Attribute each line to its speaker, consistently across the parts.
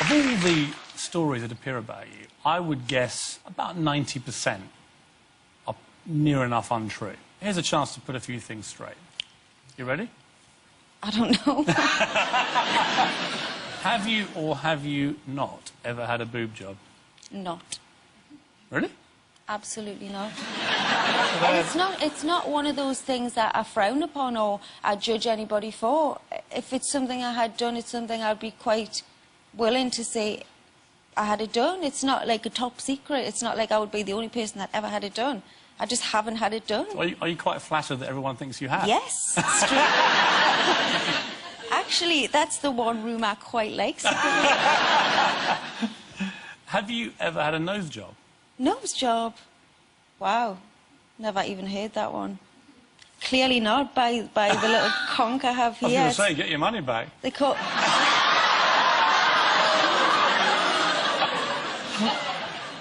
Speaker 1: Of all the stories that appear about you, I would guess about 90% are near enough untrue. Here's a chance to put a few things straight. You ready?
Speaker 2: I don't know.
Speaker 1: Have you or have you not ever had a boob job?
Speaker 2: Not.
Speaker 1: Really?
Speaker 2: Absolutely not. And it's not one of those things that I frown upon or I judge anybody for. If it's something I had done, it's something I'd be quite willing to say I had it done. It's not like a top secret. It's not like I would be the only person that ever had it done. I just haven't had it done.
Speaker 1: So are you quite flattered that everyone thinks you have?
Speaker 2: Yes. Actually, that's the one room I quite like.
Speaker 1: Have you ever had a nose job?
Speaker 2: Nose job? Wow. Never even heard that one. Clearly not, by the little conch I have here.
Speaker 1: I was going to say, get your money back.
Speaker 2: They call...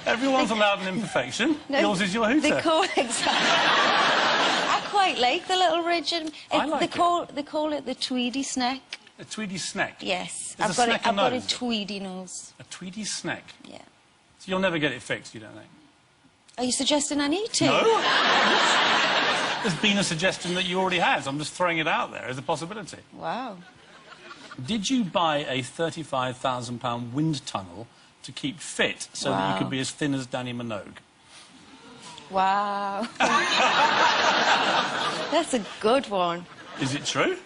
Speaker 1: Everyone's allowed an imperfection. No, yours is your hooter.
Speaker 2: They call... Exactly. I quite like the little ridge. They call it the Tweedy snack.
Speaker 1: A Tweedy snack?
Speaker 2: Yes.
Speaker 1: I've
Speaker 2: got a Tweedy nose.
Speaker 1: A Tweedy snack?
Speaker 2: Yeah.
Speaker 1: So you'll never get it fixed, you don't think?
Speaker 2: Are you suggesting I need to?
Speaker 1: No. There's been a suggestion that you already have, so I'm just throwing it out there as a possibility.
Speaker 2: Wow.
Speaker 1: Did you buy a £35,000 wind tunnel to keep fit so that you could be as thin as Danny Minogue?
Speaker 2: Wow. That's a good one.
Speaker 1: Is it true?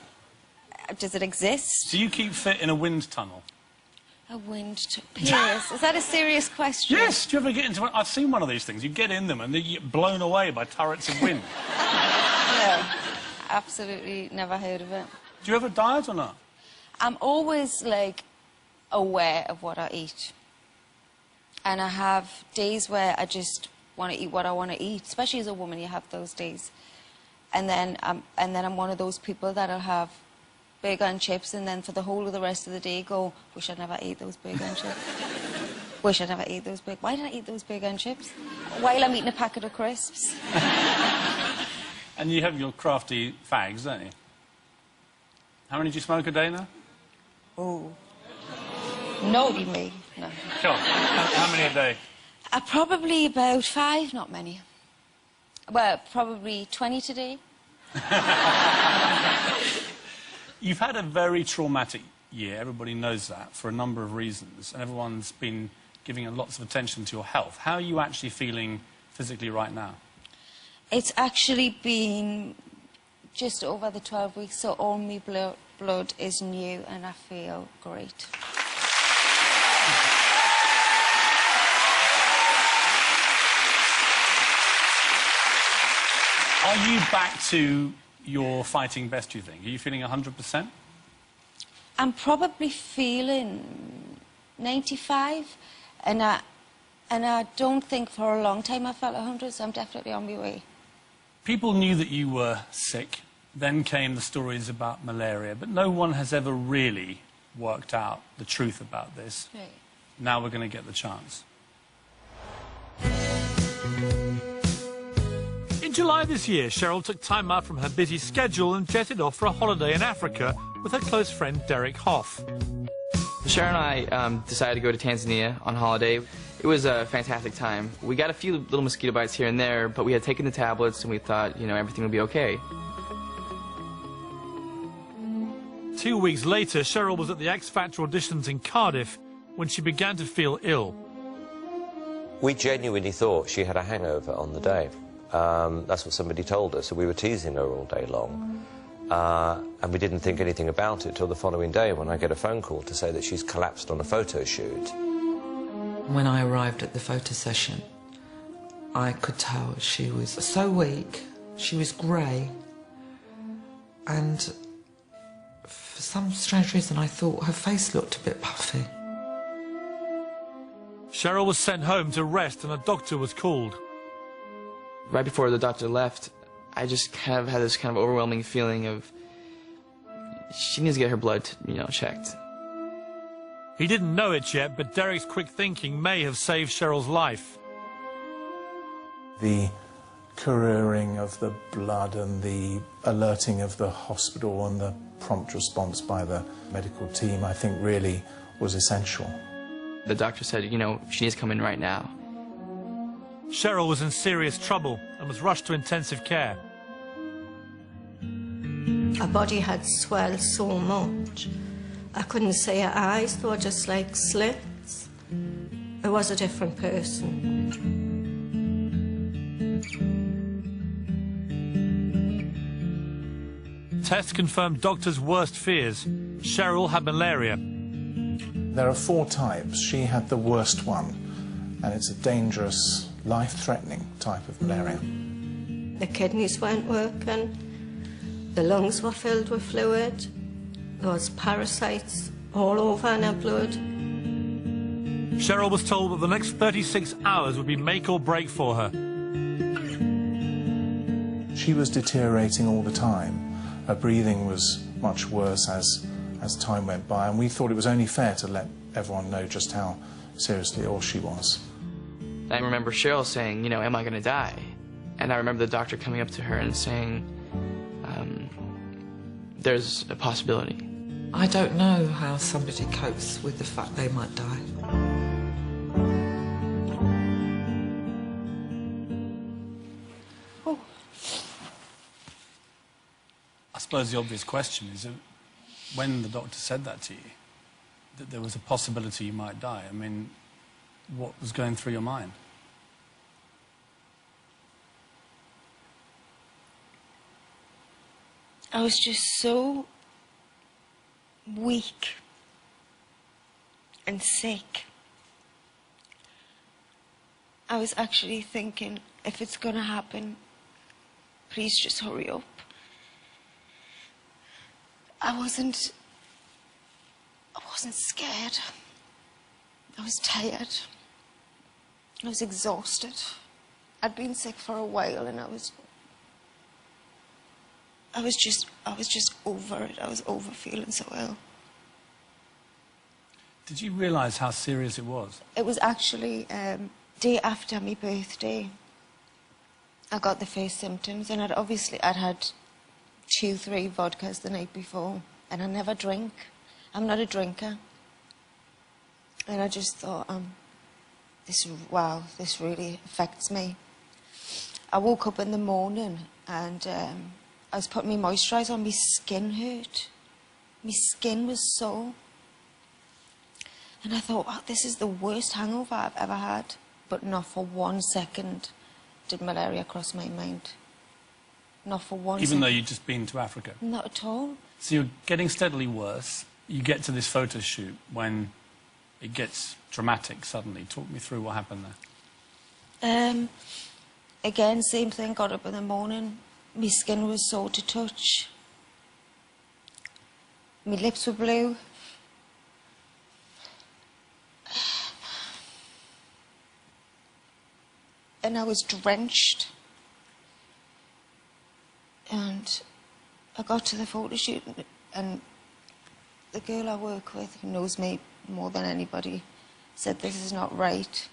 Speaker 2: Does it exist?
Speaker 1: Do you keep fit in a wind tunnel?
Speaker 2: A Piers, is that a serious question?
Speaker 1: Yes. Do you ever get into one? I've seen one of these things. You get in them and you get blown away by turrets of wind.
Speaker 2: No, absolutely never heard of it.
Speaker 1: Do you ever diet or not?
Speaker 2: I'm always, like, aware of what I eat. And I have days where I just want to eat what I want to eat. Especially as a woman, you have those days. And then I'm one of those people that'll have burger and chips, and then for the whole of the rest of the day go, wish I'd never ate those burger and chips. Wish I'd never ate those burger... Why did I eat those burger and chips? While I'm eating a packet of crisps.
Speaker 1: And you have your crafty fags, don't you? How many do you smoke a day now?
Speaker 2: Oh. Naughty me. No.
Speaker 1: Come on. How many a day?
Speaker 2: Probably about 5, not many. Well, probably 20 today.
Speaker 1: You've had a very traumatic year, everybody knows that, for a number of reasons, and everyone's been giving lots of attention to your health. How are you actually feeling physically right now?
Speaker 2: It's actually been just over the 12 weeks, so all my blood is new and I feel great.
Speaker 1: Are you back to your fighting best, do you think? Are you feeling 100%?
Speaker 2: I'm probably feeling 95, and I don't think for a long time I felt 100, so I'm definitely on my way.
Speaker 1: People knew that you were sick, then came the stories about malaria, but no one has ever really worked out the truth about this.
Speaker 2: Right.
Speaker 1: Now we're going to get the chance. In July this year, Cheryl took time out from her busy schedule and jetted off for a holiday in Africa with her close friend Derek Hoff.
Speaker 3: Cheryl and I decided to go to Tanzania on holiday. It was a fantastic time. We got a few little mosquito bites here and there, but we had taken the tablets and we thought, you know, everything would be okay.
Speaker 1: 2 weeks later, Cheryl was at the X Factor auditions in Cardiff when she began to feel ill.
Speaker 4: We genuinely thought she had a hangover on the day. That's what somebody told us, so we were teasing her all day long. And we didn't think anything about it till the following day when I get a phone call to say that she's collapsed on a photo shoot.
Speaker 5: When I arrived at the photo session, I could tell she was so weak, she was grey, and for some strange reason I thought her face looked a bit puffy.
Speaker 1: Cheryl was sent home to rest and a doctor was called.
Speaker 3: Right before the doctor left, I just kind of had this kind of overwhelming feeling of she needs to get her blood, you know, checked.
Speaker 1: He didn't know it yet, but Derek's quick thinking may have saved Cheryl's life.
Speaker 6: The couriering of the blood and the alerting of the hospital and the prompt response by the medical team, I think, really was essential.
Speaker 3: The doctor said, you know, she needs to come in right now.
Speaker 7: Cheryl was in serious trouble and was rushed to intensive care.
Speaker 8: Her body had swelled so much. I couldn't see her eyes, they were just like slits. I was a different person.
Speaker 7: Tests confirmed doctors' worst fears. Cheryl had malaria.
Speaker 6: There are 4 types. She had the worst one, and it's a dangerous, life-threatening type of malaria.
Speaker 8: The kidneys weren't working, the lungs were filled with fluid, there was parasites all over in her blood.
Speaker 7: Cheryl was told that the next 36 hours would be make or break for her.
Speaker 6: She was deteriorating all the time. Her breathing was much worse as time went by, and we thought it was only fair to let everyone know just how seriously ill she was.
Speaker 3: I remember Cheryl saying, you know, am I going to die? And I remember the doctor coming up to her and saying, there's a possibility.
Speaker 5: I don't know how somebody copes with the fact they might die.
Speaker 2: Oh.
Speaker 1: I suppose the obvious question is, when the doctor said that to you, that there was a possibility you might die, I mean, what was going through your mind?
Speaker 2: I was just so weak and sick. I was actually thinking, if it's going to happen, please just hurry up. I wasn't scared. I was tired. I was exhausted. I'd been sick for a while, and I was just over it. I was over feeling so ill.
Speaker 1: Did you realise how serious it was?
Speaker 2: It was actually day after my birthday. I got the first symptoms, and I'd had 2-3 vodkas the night before, and I never drink. I'm not a drinker. And I just thought, this really affects me. I woke up in the morning and I was putting my moisturiser on, my skin hurt. My skin was sore. And I thought, oh, this is the worst hangover I've ever had. But not for 1 second did malaria cross my mind. Not for 1 second.
Speaker 1: Even though you'd just been to Africa?
Speaker 2: Not at all.
Speaker 1: So you're getting steadily worse. You get to this photo shoot when it gets dramatic suddenly. Talk me through what happened there.
Speaker 2: Again, same thing, got up in the morning. My skin was sore to touch. My lips were blue. And I was drenched. And I got to the photo shoot, and the girl I work with, who knows me more than anybody, said, this is not right.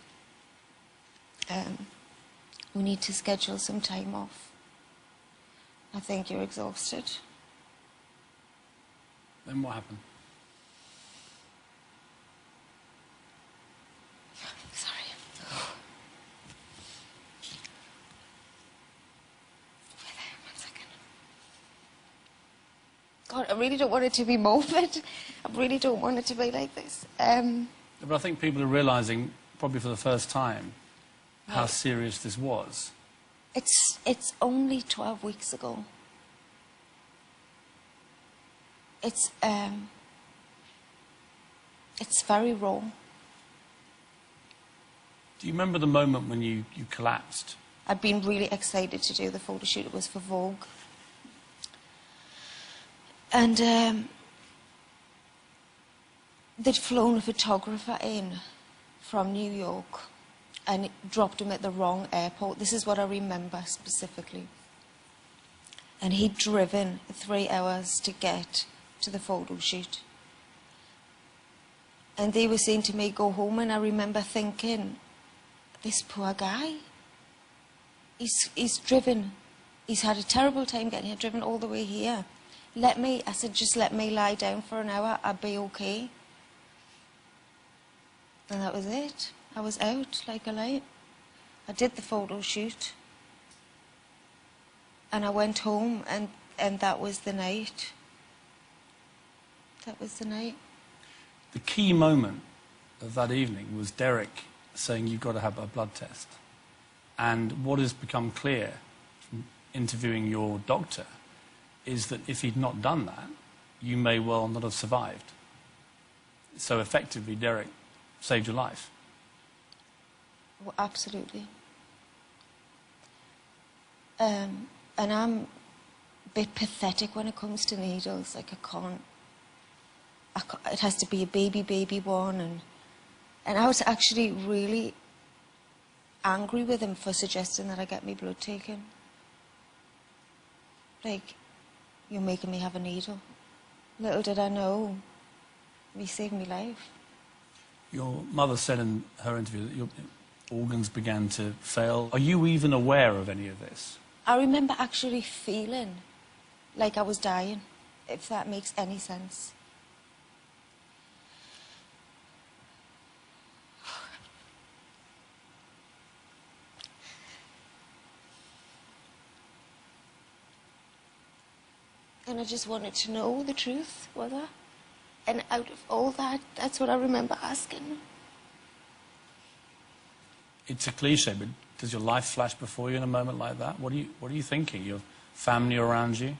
Speaker 2: We need to schedule some time off. I think you're exhausted.
Speaker 1: Then what happened?
Speaker 2: Sorry. God, I really don't want it to be morbid. I really don't want it to be like this.
Speaker 1: But I think people are realising, probably for the first time, how serious this was.
Speaker 2: It's only 12 weeks ago. It's very raw.
Speaker 1: Do you remember the moment when you collapsed?
Speaker 2: I'd been really excited to do the photo shoot. It was for Vogue. And they'd flown a photographer in from New York and dropped him at the wrong airport. This is what I remember specifically. And he'd driven 3 hours to get to the photo shoot. And they were saying to me, go home, and I remember thinking, this poor guy, he's driven, he's had a terrible time getting here, driven all the way here. I said, just let me lie down for an hour, I'll be okay. And that was it. I was out like a light. I did the photo shoot. And I went home, and that was the night. That was the night.
Speaker 1: The key moment of that evening was Derek saying, you've got to have a blood test. And what has become clear from interviewing your doctor is that if he'd not done that, you may well not have survived. So effectively, Derek saved your life.
Speaker 2: Well, absolutely. And I'm a bit pathetic when it comes to needles. Like, I can't, it has to be a baby one. And I was actually really angry with him for suggesting that I get my blood taken. Like, you're making me have a needle. Little did I know, he saved my life.
Speaker 1: Your mother said in her interview that your organs began to fail. Are you even aware of any of this?
Speaker 2: I remember actually feeling like I was dying, if that makes any sense. And I just wanted to know the truth, was I? And out of all that, that's what I remember asking.
Speaker 1: It's a cliche, but does your life flash before you in a moment like that? What are you thinking? Your family around you?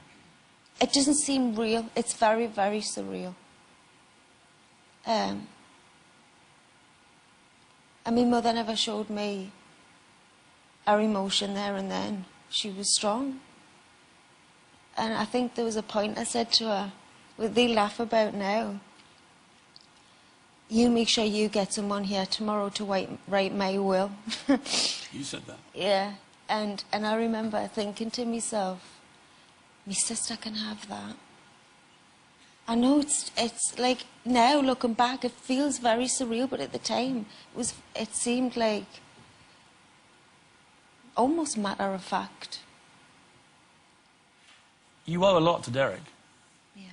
Speaker 2: It doesn't seem real. It's very, very surreal. And my mother never showed me her emotion there and then. She was strong. And I think there was a point I said to her, what they laugh about now, you make sure you get someone here tomorrow to write my will.
Speaker 1: You said that?
Speaker 2: Yeah. And I remember thinking to myself, my sister can have that. I know it's like, now looking back, it feels very surreal, but at the time, it seemed like almost matter of fact.
Speaker 1: You owe a lot to Derek.
Speaker 2: Yeah.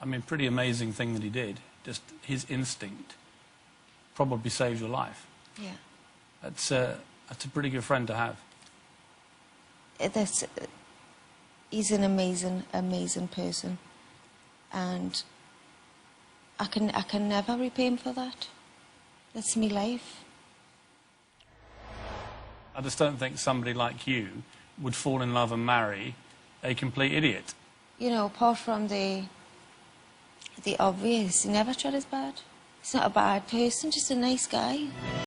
Speaker 1: I mean, pretty amazing thing that he did. Just his instinct probably saved your life.
Speaker 2: Yeah.
Speaker 1: That's a pretty good friend to have.
Speaker 2: He's an amazing, amazing person. And I can never repay him for that. That's my life.
Speaker 1: I just don't think somebody like you would fall in love and marry a complete idiot.
Speaker 2: You know, apart from the obvious, he never tried his bad. He's not a bad person, just a nice guy.